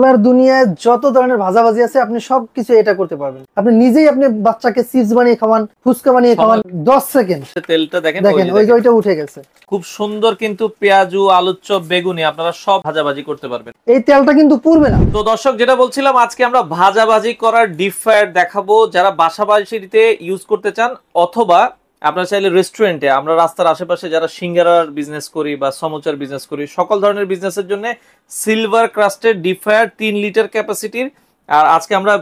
আল্লাহর দুনিয়ায় যত ধরনের ভাজাভাজি আছে আপনি সবকিছু এটা করতে পারবেন। আপনি নিজেই আপনি বাচ্চাকে চিপস বানিয়ে খাওয়ান, ফুচকা বানিয়ে খাওয়ান, 10 সেকেন্ড তেলটা দেখেন ওই যে ওইটা উঠে গেছে। খুব সুন্দর কিন্তু পেঁয়াজু, আলুর চপ, বেগুনি আপনারা সব ভাজাভাজি করতে পারবেন। এই তেলটা কিন্তু পুড়বে না। তো দর্শক যেটা বলছিলাম, আজকে আমরা ভাজাভাজি করার ডিপ ফ্রায়ার দেখাবো। যারা বাসাবাড়িতে ইউজ করতে চান অথবা আপনারা চাইলে রেস্টুরেন্টে, আমরা রাস্তার আশেপাশে যারা সিঙ্গারার বিজনেস করি বা সমোচার বিজনেস করি, সকল ধরনের বিজনেসের জন্য সিলভার ক্রাস্টেড ডিপ ফ্রায়ার 3 লিটার ক্যাপাসিটির। আর আজকে আমরা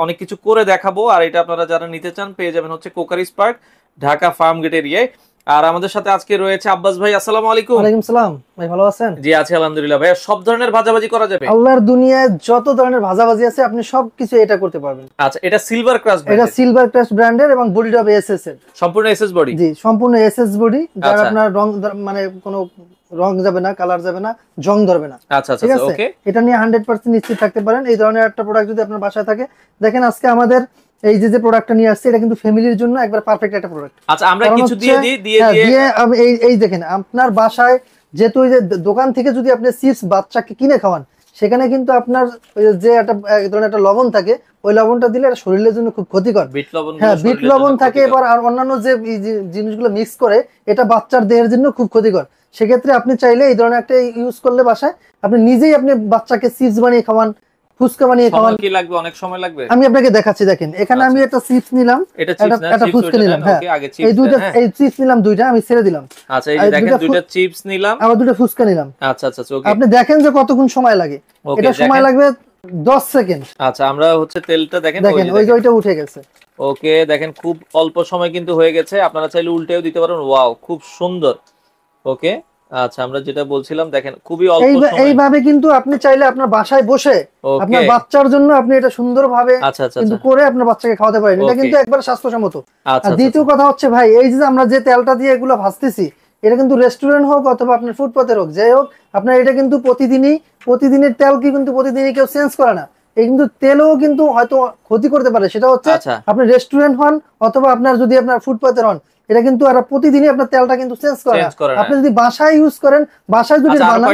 অনেক কিছু করে দেখাবো। আর এটা আপনারা যারা নিতে চান পেয়ে যাবেন হচ্ছে কোকারিস পার্ক, ঢাকা ফার্ম গেট এরিয়ায়। আর আমাদের সাথে আজকে রয়েছে আব্বাস ভাই। আসসালামু আলাইকুম। ওয়ালাইকুম সালাম ভাই, ভালো আছেন? জি আছি আলহামদুলিল্লাহ। ভাই সব ধরনের ভাজাভাজি করা যাবে? আল্লাহর দুনিয়ায় যত ধরনের ভাজাভাজি আছে আপনি সবকিছু এটা করতে পারবেন। আচ্ছা, এটা সিলভার ক্রাস্ট, এটা সিলভার ক্রাস্ট ব্র্যান্ডের এবং বডিটা এসএস এর, সম্পূর্ণ এসএস বডি। জি সম্পূর্ণ এসএস বডি, যার আপনার রং মানে কোনো রং যাবে না, কালার যাবে না, জং ধরবে না। আচ্ছা আচ্ছা ওকে, এটা নিয়ে 100% নিশ্চিত থাকতে পারেন। এই ধরনের একটা প্রোডাক্ট যদি আপনার বাসায় থাকে, দেখেন আজকে আমাদের এই যে প্রোডাক্টটা নিয়ে আসছে, এটা কিন্তু ফ্যামিলির জন্য একবার পারফেক্ট একটা প্রোডাক্ট। আচ্ছা, আমরা কিছু দিয়ে এই দেখেন আপনার বাসায় যেহেতু ওই যে দোকান থেকে যদি আপনি চিপস বাচ্চাকে কিনে খাওয়ান, সেখানে কিন্তু আপনার যে একটা ধরনের একটা লবণ থাকে, ওই লবণটা দিলে এটা শরীরের জন্য খুব ক্ষতিকর। বিট লবণ থাকে, এবার আর অন্যান্য যে জিনিসগুলো মিক্স করে, এটা বাচ্চার দেহের জন্য খুব ক্ষতিকর। সেক্ষেত্রে আপনি চাইলে এই ধরনের একটা ইউজ করলে বাসায় আপনি নিজেই আপনি বাচ্চাকে চিপস বানিয়ে খাওয়ান, ফুচকা বানিয়ে খাওয়ান। কি লাগবে? অনেক সময় লাগবে। আমি আপনাকে দেখাচ্ছি, দেখেন এখানে আমি একটা চিপস নিলাম, একটা ফুচকা নিলাম। হ্যাঁ, এই দুইটা এই চিপস নিলাম, দুইটা আমি ছেড়ে দিলাম। আচ্ছা, এই যে দেখেন দুইটা চিপস নিলাম, আবার দুটো ফুচকা নিলাম। আচ্ছা আচ্ছা ওকে, আপনি দেখেন যে কতক্ষণ সময় লাগে। এটা সময় লাগবে 10 সেকেন্ড। আচ্ছা, আমরা হচ্ছে তেলটা দেখেন ওই যে ওইটা উঠে গেছে। ওকে, দেখেন খুব অল্প সময় কিন্তু হয়ে গেছে। আপনারা চাইলে উল্টেও দিতে পারেন। ওয়াও, খুব সুন্দর। ওকে, আচ্ছা আমরা যেটা বলছিলাম, দেখেন খুবই অল্প সময়। এইভাবে কিন্তু আপনি চাইলে আপনার বাসায় বসে আপনার বাচ্চার জন্য আপনি এটা সুন্দরভাবে কিন্তু করে আপনার বাচ্চাকে খাওয়াতে পারেন। এটা কিন্তু একবার স্বাস্থ্যসম্মত। আর দ্বিতীয় কথা হচ্ছে ভাই, এই যে আমরা যে তেলটা দিয়ে এগুলো ভাজতেছি, এটা কিন্তু রেস্টুরেন্ট হোক অথবা আপনার ফুটপাতের হোক, যাই হোক, আপনার এটা কিন্তু প্রতিদিনের তেল কি কিন্তু প্রতিদিনই কেউ চেঞ্জ করে না। এই কিন্তু তেলও কিন্তু হয়তো ক্ষতি করতে পারে। সেটা হচ্ছে আপনি রেস্টুরেন্ট হন অথবা আপনার যদি আপনার ফুটপাতের হন, এটা কিন্তু আর প্রতিদিনই আপনার তেলটা কিন্তু চেঞ্জ করে না। আপনি যদি বাসায় ইউজ করেন, বাসায় যদি বানান,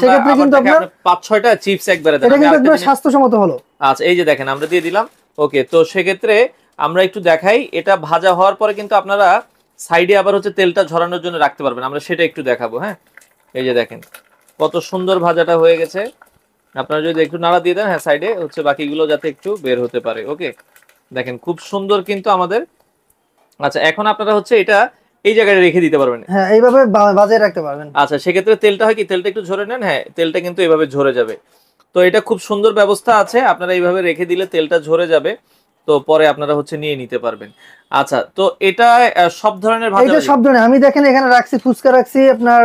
সেক্ষেত্রে কিন্তু আপনার 5-6টা চিপস একবারে দেন। এটা কিন্তু একবার স্বাস্থ্যসম্মত হলো। আচ্ছা, এই যে দেখেন আমরা দিয়ে দিলাম। ওকে, তো সেক্ষেত্রে আমরা একটু দেখাই, এটা ভাজা হওয়ার পরে কিন্তু আপনারা সাইডে আবার হচ্ছে তেলটা ঝরানোর জন্য রাখতে পারবেন। আমরা সেটা একটু দেখাবো। হ্যাঁ, এই যে দেখেন কত সুন্দর ভাজাটা হয়ে গেছে। আপনারা যদি একটু নাড়া দিয়ে দেন, হ্যাঁ সাইডে হচ্ছে বাকিগুলো যাতে একটু বের হতে পারে। ওকে, দেখেন খুব সুন্দর কিন্তু আমাদের। আচ্ছা, এখন আপনারা হচ্ছে এটা এই জায়গায় রেখে দিতে পারবেন। হ্যাঁ, এইভাবে বাজিয়ে রাখতে পারবেন। আচ্ছা, সেক্ষেত্রে তেলটা হয় কি, তেলটা একটু ঝরে নেন। হ্যাঁ, তেলটা কিন্তু এইভাবে ঝরে যাবে। তো এটা খুব সুন্দর ব্যবস্থা আছে, আপনারা এইভাবে রেখে দিলে তেলটা ঝরে যাবে। তো পরে আপনারা হচ্ছে নিয়ে নিতে পারবেন। আচ্ছা, তো এটা সব ধরনের ভাজা, এটা সব ধরনের। আমি দেখেন এখানে রাখছি ফুচকা, রাখছি আপনার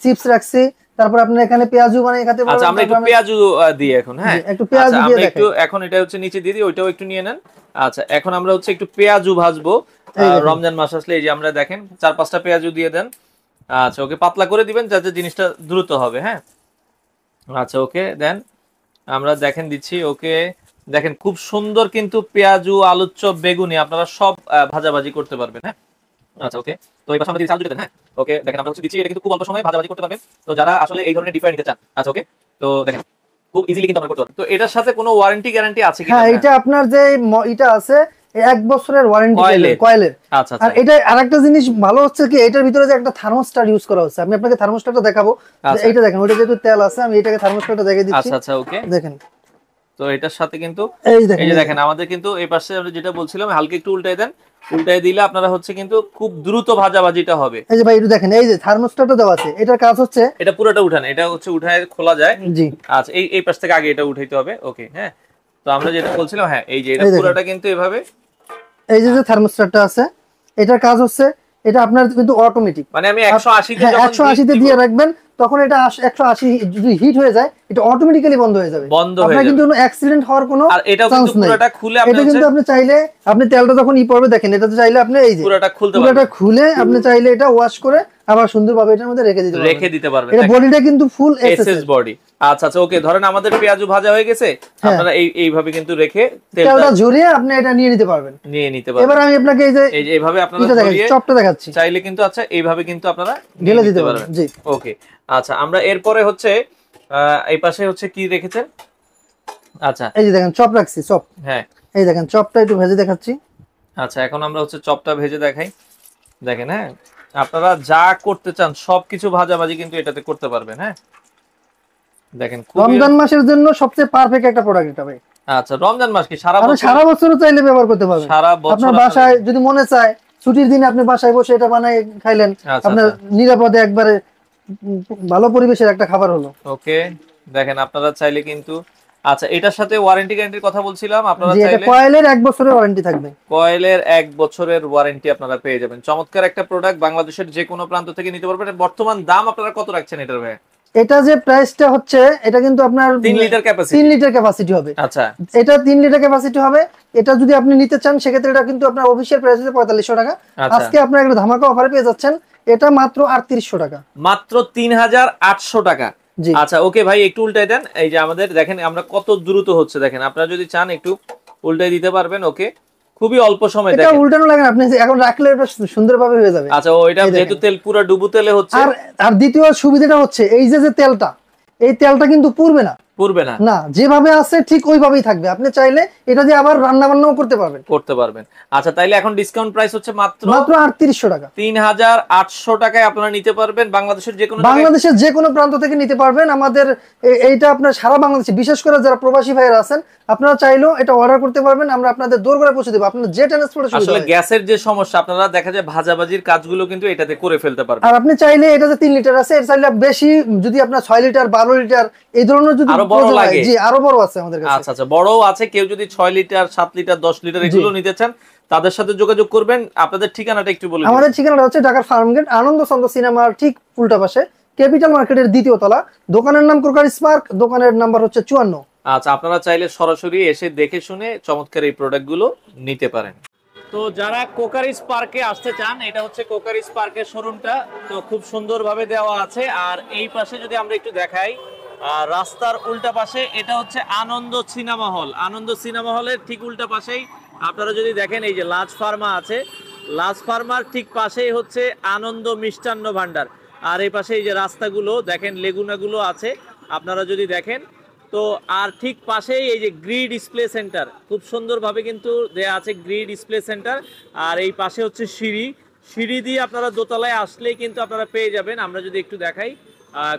চিপস রাখছি, তারপর আপনি এখানে পেঁয়াজু বানিয়ে খেতে পারবেন। আচ্ছা, আমরা একটু পেঁয়াজু দিই এখন। হ্যাঁ, একটু পেঁয়াজু দিয়ে দেখেন। একটু এখন এটা হচ্ছে নিচে দিয়ে দিই, ওইটাও একটু নিয়ে নেন। আচ্ছা, এখন আমরা হচ্ছে একটু পেঁয়াজু ভাজবো। রমজান মাস আসলে এই যে আমরা দেখেন 4-5টা পেঁয়াজু দিয়ে দেন। আচ্ছা, ওকে পাতলা করে দিবেন যাতে জিনিসটা দ্রুত হবে। হ্যাঁ, আচ্ছা ওকে দেন, আমরা দেখেন দিচ্ছি। ওকে, দেখেন খুব সুন্দর কিন্তু পেঁয়াজু, আলুর চপ, বেগুনি আপনারা সব ভাজাভাজি করতে পারবেন। হ্যাঁ, আচ্ছা ওকে, তো এই পাশে আমরা দিচ্ছি আলু দেন। হ্যাঁ, ওকে দেখেন আমরা হচ্ছে দিচ্ছি, এটা কিন্তু খুব অল্প সময়ে ভাজাভাজি করতে পারবেন। তো যারা আসলে এই ধরনের ডিপ ফ্রাই নিতে চান, আচ্ছা ওকে, তো দেখেন খুব ইজিলি কিন্তু আমরা করতে পারবো। তো এটার সাথে কোনো ওয়ারেন্টি গ্যারান্টি আছে কি? হ্যাঁ, এটা আপনার যে এটা আছে 1 বছরের ওয়ারেন্টি কয়েলের। আচ্ছা, আর এটা আরেকটা জিনিস ভালো হচ্ছে কি, এটার ভিতরে যে একটা থার্মোস্ট্যাট ইউজ করা হচ্ছে। আমি আপনাকে থার্মোস্ট্যাটটা দেখাবো। এইটা দেখেন, ওটা যেহেতু তেল আছে, আমি এটাকে থার্মোস্ট্যাটটা দেখিয়ে দিচ্ছি। আচ্ছা আচ্ছা ওকে, দেখেন তো এটার সাথে কিন্তু এই যে দেখেন আমাদের কিন্তু এই পাশে আমরা যেটা বলছিলাম, হালকা একটু উল্টাই দেন। উল্টাই দিলে আপনারা হচ্ছে কিন্তু খুব দ্রুত ভাজাভাজিটা হবে। এই যে ভাই একটু দেখেন, এই যে থার্মোস্ট্যাটটা দেওয়া আছে, এটার কাজ হচ্ছে এটা পুরোটা উঠান, এটা হচ্ছে উঠায় খোলা যায়। জি, আচ্ছা, এই পাশ থেকে আগে এটা উঠাইতে হবে। ওকে, হ্যাঁ, তো আমরা যেটা বলছিলাম, হ্যাঁ এই যে এটা পুরোটা কিন্তু এভাবে, এই যে থার্মোস্ট্যাটটা আছে, এটার কাজ হচ্ছে এটা আপনার কিন্তু অটোমেটিক। মানে আমি 180 তে দিয়ে রাখবেন, তখন এটা 180 যদি হিট হয়ে যায়, এটা অটোমেটিক্যালি বন্ধ হয়ে যাবে। আপনার কিন্তু কোনো অ্যাক্সিডেন্ট হওয়ার কোনো চান্স নেই। এটা কিন্তু আপনি চাইলে, আপনি তেলটা যখন পড়বে দেখেন, এটা তো চাইলে আপনি এই যে পুরোটা খুলে আপনি চাইলে এটা ওয়াশ করে আবার সুন্দরভাবে এটার মধ্যে রেখে দিতে পারবেন। এটা বডিটা কিন্তু ফুল এসএস বডি। আচ্ছা আচ্ছা ওকে, ধরেন আমাদের পেঁয়াজু ভাজা হয়ে গেছে, আপনারা এইভাবে কিন্তু রেখে তেলটা ঝরিয়ে আপনি এটা নিয়ে নিতে পারবেন। এবার আমি আপনাকে এই যে এইভাবে আপনারা চপটা দেখাচ্ছি, চাইলে কিন্তু আচ্ছা এইভাবে কিন্তু আপনারা ঢেলে দিতে পারবেন। জি ওকে, আচ্ছা আমরা এরপরে হচ্ছে এই পাশে হচ্ছে কি রেখেছেন? আচ্ছা এই যে দেখেন চপ রাখছি, চপ। হ্যাঁ এই দেখেন চপটা একটু ভেজে দেখাচ্ছি। আচ্ছা এখন আমরা হচ্ছে চপটা ভেজে দেখাই। দেখেন হ্যাঁ, আপনারা যা করতে চান সবকিছু ভাজাভাজি কিন্তু এটাতে করতে পারবেন। হ্যাঁ দেখেন রমজান মাসের জন্য সবচেয়ে পারফেক্ট একটা প্রোডাক্ট এটা ভাই। আচ্ছা রমজান মাস কি সারা বছর চাইলে ব্যবহার করতে পারবেন। সারা বছর আপনার বাসায় যদি মনে চায় ছুটির দিনে আপনি বাসায় বসে এটা বানাই খাইলেন, আপনার নিরাপদে একবারে ভালো পরিবেশের একটা খাবার হলো। ওকে দেখেন আপনারা চাইলে কিন্তু আচ্ছা এটার সাথে ওয়ারেন্টি গ্যারান্টির কথা বলছিলাম, আপনারা চাইলে এটা কয়েলের 1 বছরের ওয়ারেন্টি থাকবে। কয়েলের 1 বছরের ওয়ারেন্টি আপনারা পেয়ে যাবেন। চমৎকার একটা প্রোডাক্ট, বাংলাদেশের যে কোনো প্রান্ত থেকে নিতে পারবেন। বর্তমান দাম আপনারা কত রাখছেন এটার ভাই? এটা যে প্রাইসটা হচ্ছে এটা কিন্তু আপনার 3 লিটার ক্যাপাসিটি, 3 লিটার ক্যাপাসিটি হবে। আচ্ছা এটা 3 লিটার ক্যাপাসিটি হবে। এটা যদি আপনি নিতে চান সেক্ষেত্রে এটা কিন্তু আপনার অফিশিয়াল প্রাইস হচ্ছে 4500 টাকা। আজকে আপনারা একটা ধামাকা অফারে পেয়ে যাচ্ছেন এটা মাত্র 3800 টাকা, মাত্র 3800 টাকা। আচ্ছা ওকে ভাই একটু উল্টাই দেন। এই যে আমাদের দেখেন আমরা কত দ্রুত হচ্ছে, দেখেন আপনারা যদি চান একটু উল্টাই দিতে পারবেন। ওকে খুবই অল্প সময়, দেখেন এটা উল্টানো লাগে না, আপনি এখন রাখলে এটা সুন্দরভাবে হয়ে যাবে। আচ্ছা ওইটা যেহেতু তেল পুরো ডুবু তেলে হচ্ছে। আর দ্বিতীয় সুবিধাটা হচ্ছে এই যে তেলটা, এই তেলটা কিন্তু পুড়বে না, না যেভাবে আছে ঠিক ওইভাবেই থাকবে। আপনি চাইলে এটা দিয়ে আবার রান্না বান্নাও করতে পারবেন। আচ্ছা তাইলে এখন ডিসকাউন্ট প্রাইস হচ্ছে মাত্র 3800 টাকা। 3800 টাকায় আপনারা নিতে পারবেন। বাংলাদেশের যে কোনো প্রান্ত থেকে নিতে পারবেন। আমাদের এইটা আপনার সারা বাংলাদেশে, বিশেষ করে যারা প্রবাসী ভাইরা আছেন আপনারা চাইলেও এটা অর্ডার করতে পারবেন, আমরা আপনাদের দোরগোড়ায় পৌঁছে দেব। আপনাদের যে ট্রান্সপোর্টের সুবিধা, আসলে গ্যাসের যে সমস্যা আপনারা দেখা যায় ভাজাভাজির কাজগুলো কিন্তু এটাতে করে ফেলতে পারবেন। আর আপনি চাইলে এটা যে 3 লিটার আছে, এর চাইলে বেশি যদি আপনার 6 লিটার 12 লিটার এই ধরনের যদি আরো বড় লাগে, জি আরো বড় আছে আমাদের কাছে। আচ্ছা আচ্ছা বড়ও আছে। কেউ যদি 6 লিটার 7 লিটার 10 লিটার এগুলো নিতে চান তাদের সাথে যোগাযোগ করবেন। আপনাদের ঠিকানাটা একটু বলুন। আমাদের ঠিকানাটা হচ্ছে ঢাকার ফার্মগেট আনন্দ চন্দ্র সিনেমার ঠিক উল্টা পাশে, ক্যাপিটাল মার্কেটের 2য় তলা। দোকানের নাম কোকারি স্পার্ক, দোকানের নাম্বার হচ্ছে 54। আচ্ছা আপনারা চাইলে সরাসরি এসে দেখে শুনে চমৎকার এই প্রোডাক্টগুলো নিতে পারেন। তো যারা কোকারি স্পার্কে আসতে চান, এটা হচ্ছে কোকারি স্পার্কের শোরুমটা। তো খুব সুন্দরভাবে দেওয়া আছে। আর এই পাশে যদি আমরা একটু দেখাই, রাস্তার উল্টা পাশে এটা হচ্ছে আনন্দ সিনেমা হল। আনন্দ সিনেমা হলের ঠিক উল্টা পাশেই আপনারা যদি দেখেন এই যে লাজ ফার্মা আছে, লাজ ফার্মার ঠিক পাশেই হচ্ছে আনন্দ মিষ্টান্ন ভান্ডার। আর এই পাশে এই যে রাস্তাগুলো দেখেন, লেগুনাগুলো আছে আপনারা যদি দেখেন। তো আর ঠিক পাশেই এই যে গ্রি ডিসপ্লে সেন্টার, খুব সুন্দরভাবে কিন্তু দেয়া আছে গ্রি ডিসপ্লে সেন্টার। আর এই পাশে হচ্ছে সিঁড়ি দিয়ে আপনারা দোতলায় আসলেই কিন্তু আপনারা পেয়ে যাবেন। আমরা যদি একটু দেখাই,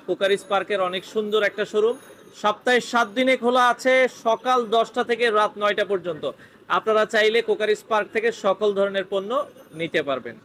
কোকারি স্পার্কের অনেক সুন্দর একটা শোরুম। সপ্তাহে 7 দিনে খোলা আছে, সকাল 10টা থেকে রাত 9টা পর্যন্ত। আপনারা চাইলে কোকারি স্পার্ক থেকে সকল ধরনের পণ্য নিতে পারবেন।